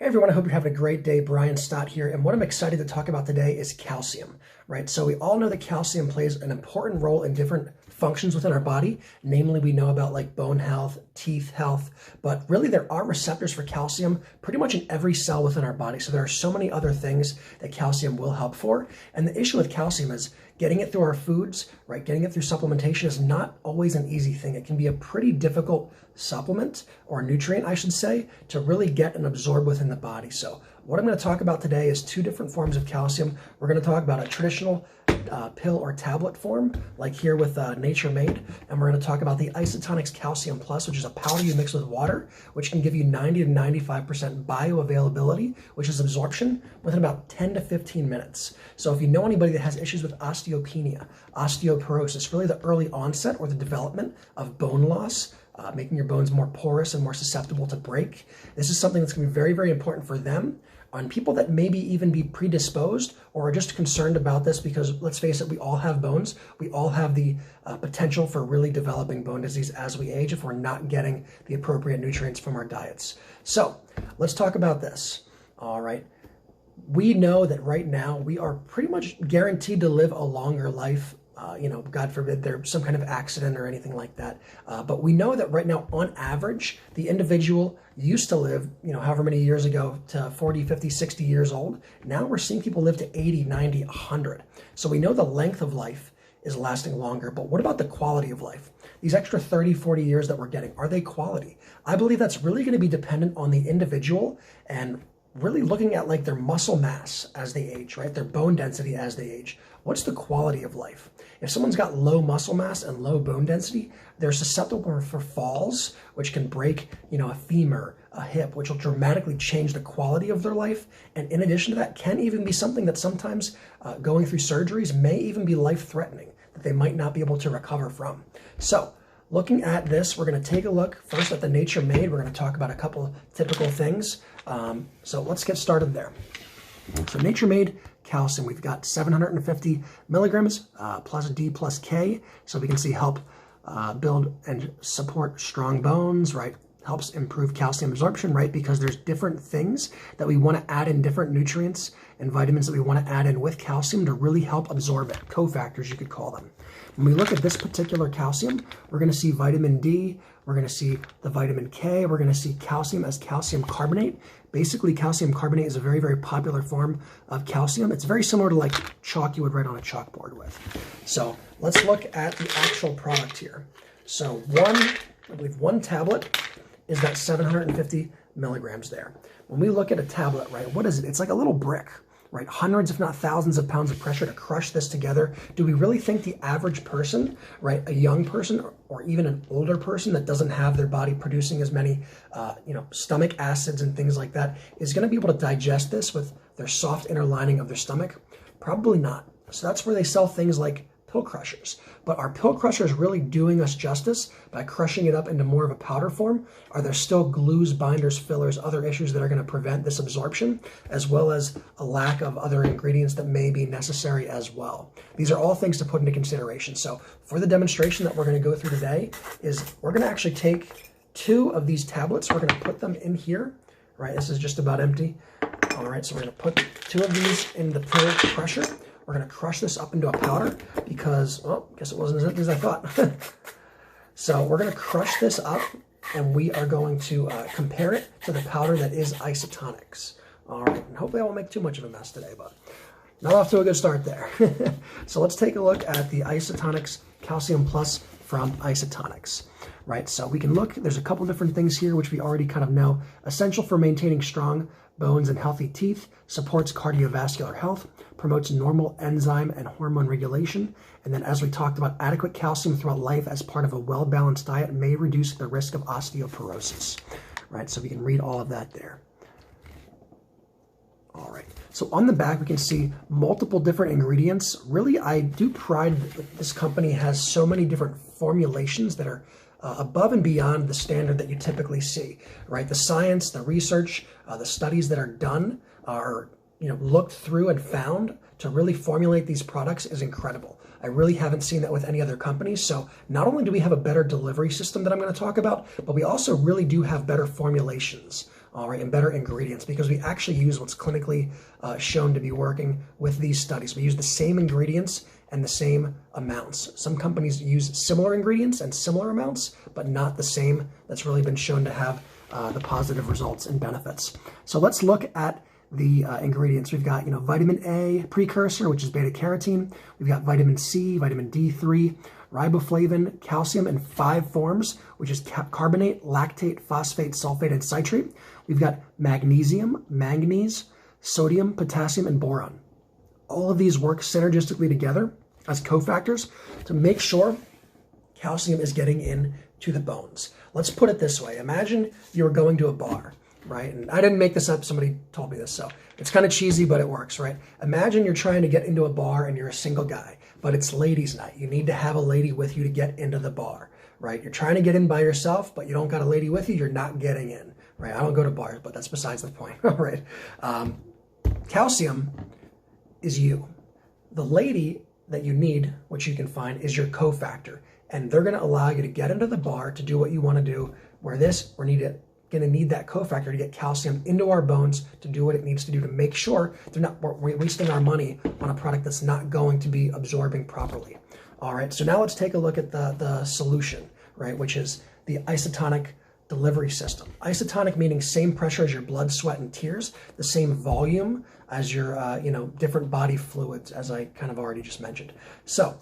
Hey everyone, I hope you're having a great day. Brian Stott here, and what I'm excited to talk about today is calcium, right? So we all know that calcium plays an important role in different functions within our body. Namely, we know about like bone health, teeth health, but really there are receptors for calcium pretty much in every cell within our body. So there are so many other things that calcium will help for. And the issue with calcium is getting it through our foods, right? Getting it through supplementation is not always an easy thing. It can be a pretty difficult supplement or nutrient, I should say, to really get and absorb within the body. So what I'm going to talk about today is two different forms of calcium. We're going to talk about a traditional pill or tablet form, like here with Nature Made, and we're going to talk about the Isotonix Calcium Plus, which is a powder you mix with water, which can give you 90 to 95% bioavailability, which is absorption, within about 10 to 15 minutes. So if you know anybody that has issues with osteopenia, osteoporosis, really the early onset or the development of bone loss, making your bones more porous and more susceptible to break, this is something that's going to be very, very important for them. On people that maybe even be predisposed or are just concerned about this, because let's face it, we all have bones. We all have the potential for really developing bone disease as we age if we're not getting the appropriate nutrients from our diets. So let's talk about this. All right. We know that right now we are pretty much guaranteed to live a longer life. God forbid there's some kind of accident or anything like that. But we know that right now, on average, the individual used to live, however many years ago, to 40, 50, 60 years old. Now we're seeing people live to 80, 90, 100. So we know the length of life is lasting longer, but what about the quality of life? These extra 30, 40 years that we're getting, are they quality? I believe that's really going to be dependent on the individual and really looking at like their muscle mass as they age, right? Their bone density as they age. What's the quality of life? If someone's got low muscle mass and low bone density, they're susceptible for falls, which can break, a femur, a hip, which will dramatically change the quality of their life. And in addition to that, can even be something that sometimes going through surgeries may even be life-threatening, that they might not be able to recover from. So looking at this, we're going to take a look first at the Nature Made. We're going to talk about a couple of typical things. So let's get started there. So Nature Made calcium, we've got 750 milligrams plus D plus K. So we can see help build and support strong bones, right? Helps improve calcium absorption, right? Because there's different things that we want to add in, different nutrients and vitamins that we want to add in with calcium to really help absorb it. Cofactors, you could call them. When we look at this particular calcium, we're going to see vitamin D, we're going to see the vitamin K, we're going to see calcium as calcium carbonate. Basically, calcium carbonate is a very, very popular form of calcium. It's very similar to like chalk you would write on a chalkboard with. So let's look at the actual product here. So I believe one tablet is that 750 milligrams there. When we look at a tablet, right, what is it? It's like a little brick, right? Hundreds, if not thousands of pounds of pressure to crush this together. Do we really think the average person, right, a young person or even an older person that doesn't have their body producing as many, stomach acids and things like that, is going to be able to digest this with their soft inner lining of their stomach? Probably not. So that's where they sell things like pill crushers. But are pill crushers really doing us justice by crushing it up into more of a powder form? Are there still glues, binders, fillers, other issues that are going to prevent this absorption, as well as a lack of other ingredients that may be necessary as well? These are all things to put into consideration. So for the demonstration that we're going to go through today is we're going to actually take 2 of these tablets. We're going to put them in here, right? This is just about empty. All right, so we're going to put 2 of these in the pill crusher. We're going to crush this up into a powder because, I guess it wasn't as empty as I thought. So we're going to crush this up and we are going to compare it to the powder that is Isotonix. All right, and hopefully I won't make too much of a mess today, but not off to a good start there. So let's take a look at the Isotonix Calcium Plus from Isotonix. Right, so we can look, there's a couple different things here which we already kind of know. Essential for maintaining strong bones and healthy teeth, supports cardiovascular health, promotes normal enzyme and hormone regulation, and then as we talked about, adequate calcium throughout life as part of a well-balanced diet may reduce the risk of osteoporosis. Right, so we can read all of that there. All right, so on the back we can see multiple different ingredients. Really, I do pride that this company has so many different formulations that are above and beyond the standard that you typically see, right? The science, the research, the studies that are done are, looked through and found to really formulate these products is incredible. I really haven't seen that with any other companies. So not only do we have a better delivery system that I'm going to talk about, but we also really do have better formulations all right, and better ingredients, because we actually use what's clinically shown to be working with these studies. We use the same ingredients and the same amounts. Some companies use similar ingredients and similar amounts, but not the same. That's really been shown to have the positive results and benefits. So let's look at the ingredients. We've got, vitamin A precursor, which is beta carotene. We've got vitamin C, vitamin D3, riboflavin, calcium in 5 forms, which is carbonate, lactate, phosphate, sulfate, and citrate. We've got magnesium, manganese, sodium, potassium, and boron. All of these work synergistically together as cofactors to make sure calcium is getting in to the bones. Let's put it this way. Imagine you were going to a bar, right? And I didn't make this up. Somebody told me this, so it's kind of cheesy, but it works, right? Imagine you're trying to get into a bar and you're a single guy, but it's ladies' night. You need to have a lady with you to get into the bar, right? You're trying to get in by yourself, but you don't got a lady with you. You're not getting in, right? I don't go to bars, but that's besides the point, all right? Calcium is you. The lady that you need, which you can find, is your cofactor. And they're going to allow you to get into the bar to do what you want to do, where we're going to need that cofactor to get calcium into our bones to do what it needs to do to make sure we're wasting our money on a product that's not going to be absorbing properly. All right, so now let's take a look at the solution, right, which is the isotonic delivery system. Isotonic meaning same pressure as your blood, sweat, and tears, the same volume as your, different body fluids, as I kind of already just mentioned. So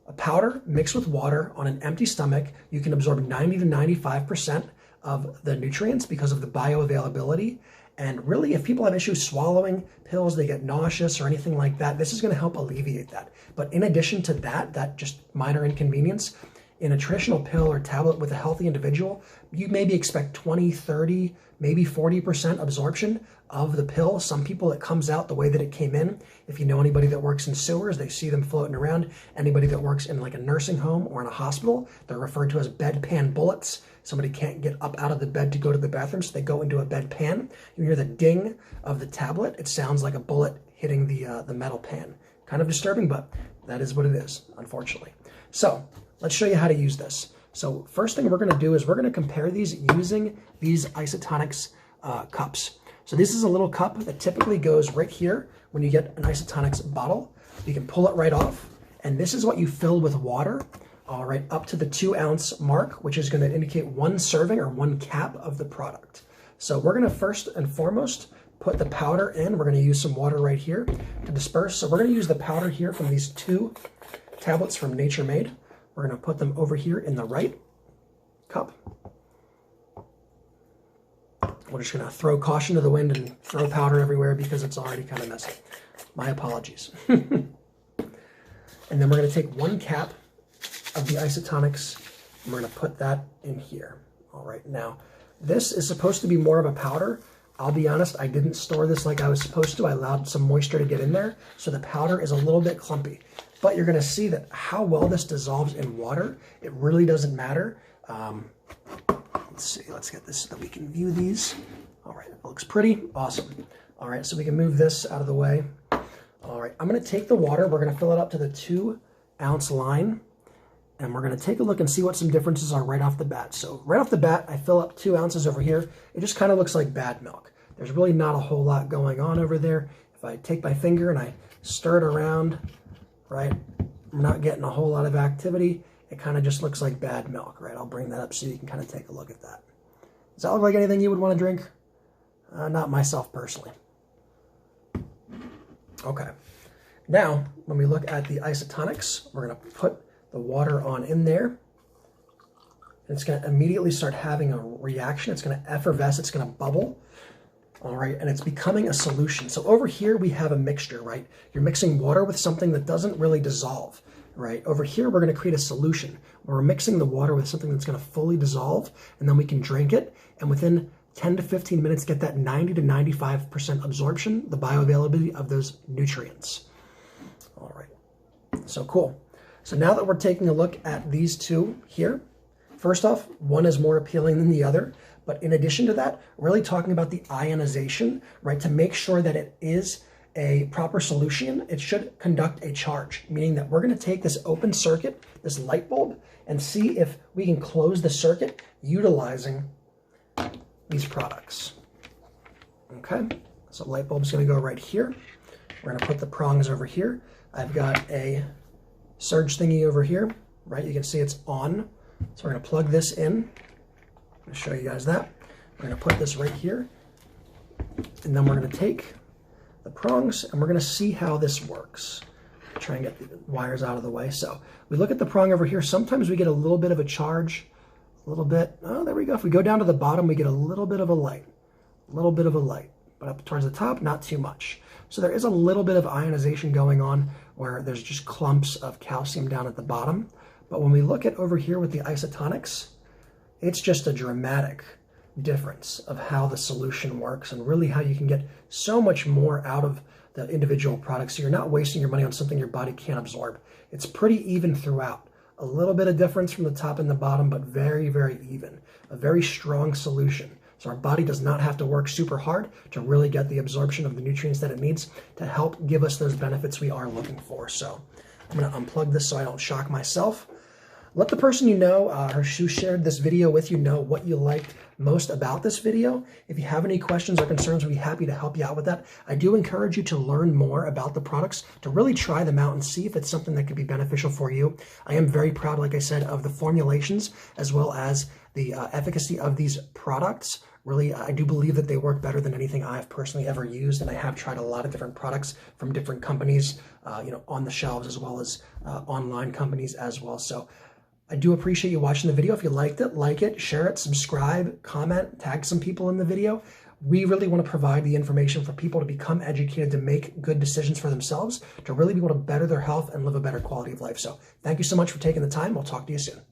a powder mixed with water on an empty stomach, you can absorb 90 to 95% of the nutrients because of the bioavailability. And really, if people have issues swallowing pills, they get nauseous or anything like that, this is going to help alleviate that. But in addition to that just minor inconvenience, in a traditional pill or tablet with a healthy individual, you maybe expect 20, 30, maybe 40% absorption of the pill. Some people, it comes out the way that it came in. If you know anybody that works in sewers, they see them floating around. Anybody that works in like a nursing home or in a hospital, they're referred to as bedpan bullets. Somebody can't get up out of the bed to go to the bathroom, so they go into a bedpan. You hear the ding of the tablet. It sounds like a bullet hitting the metal pan. Kind of disturbing, but that is what it is, unfortunately. So let's show you how to use this. So first thing we're going to do is we're going to compare these using these Isotonix cups. So this is a little cup that typically goes right here when you get an Isotonix bottle. You can pull it right off, and this is what you fill with water, all right, up to the 2-ounce mark, which is going to indicate 1 serving or 1 cap of the product. So we're going to first and foremost put the powder in. We're going to use some water right here to disperse. So we're going to use the powder here from these 2 tablets from Nature Made. We're going to put them over here in the right cup. We're just going to throw caution to the wind and throw powder everywhere because it's already kind of messy. My apologies. And then we're going to take 1 cap of the Isotonix and we're going to put that in here. All right, now this is supposed to be more of a powder. I'll be honest, I didn't store this like I was supposed to. I allowed some moisture to get in there, so the powder is a little bit clumpy. But you're going to see that how well this dissolves in water, it really doesn't matter. Let's see, let's get this so that we can view these. All right, it looks pretty awesome. All right, so we can move this out of the way. All right, I'm going to take the water. We're going to fill it up to the 2-ounce line, and we're going to take a look and see what some differences are right off the bat. So right off the bat, I fill up 2 ounces over here. It just kind of looks like bad milk. There's really not a whole lot going on over there. If I take my finger and I stir it around, right, I'm not getting a whole lot of activity. It kind of just looks like bad milk, right? I'll bring that up so you can kind of take a look at that. Does that look like anything you would want to drink? Not myself personally. Okay. Now, when we look at the Isotonix, we're going to put the water on in there. And it's going to immediately start having a reaction. It's going to effervesce. It's going to bubble. All right, and it's becoming a solution. So over here we have a mixture, right? You're mixing water with something that doesn't really dissolve, right? Over here we're going to create a solution where we're mixing the water with something that's going to fully dissolve, and then we can drink it, and within 10 to 15 minutes get that 90 to 95% absorption, the bioavailability of those nutrients. All right, so cool. So now that we're taking a look at these 2 here, first off, one is more appealing than the other. But in addition to that, really talking about the ionization, right, to make sure that it is a proper solution, it should conduct a charge, meaning that we're going to take this open circuit, this light bulb, and see if we can close the circuit utilizing these products. Okay, so light bulb's gonna go right here. We're gonna put the prongs over here. I've got a surge thingy over here, right? You can see it's on. So we're gonna plug this in. I'll show you guys that. We're gonna put this right here. And then we're gonna take the prongs and we're gonna see how this works. Try and get the wires out of the way. So we look at the prong over here. Sometimes we get a little bit of a charge, a little bit. Oh, there we go. If we go down to the bottom, we get a little bit of a light, but up towards the top, not too much. So there is a little bit of ionization going on where there's just clumps of calcium down at the bottom. But when we look at over here with the Isotonix, it's just a dramatic difference of how the solution works and really how you can get so much more out of the individual products. So you're not wasting your money on something your body can't absorb. It's pretty even throughout. A little bit of difference from the top and the bottom, but very, very even. A very strong solution. So our body does not have to work super hard to really get the absorption of the nutrients that it needs to help give us those benefits we are looking for. So I'm going to unplug this so I don't shock myself. Let the person you know who shared this video with you know what you liked most about this video. If you have any questions or concerns, we'd be happy to help you out with that. I do encourage you to learn more about the products, to really try them out and see if it's something that could be beneficial for you. I am very proud, like I said, of the formulations as well as the efficacy of these products. Really, I do believe that they work better than anything I've personally ever used, and I have tried a lot of different products from different companies, on the shelves as well as online companies as well. So I do appreciate you watching the video. If you liked it, like it, share it, subscribe, comment, tag some people in the video. We really want to provide the information for people to become educated, to make good decisions for themselves, to really be able to better their health and live a better quality of life. So thank you so much for taking the time. We'll talk to you soon.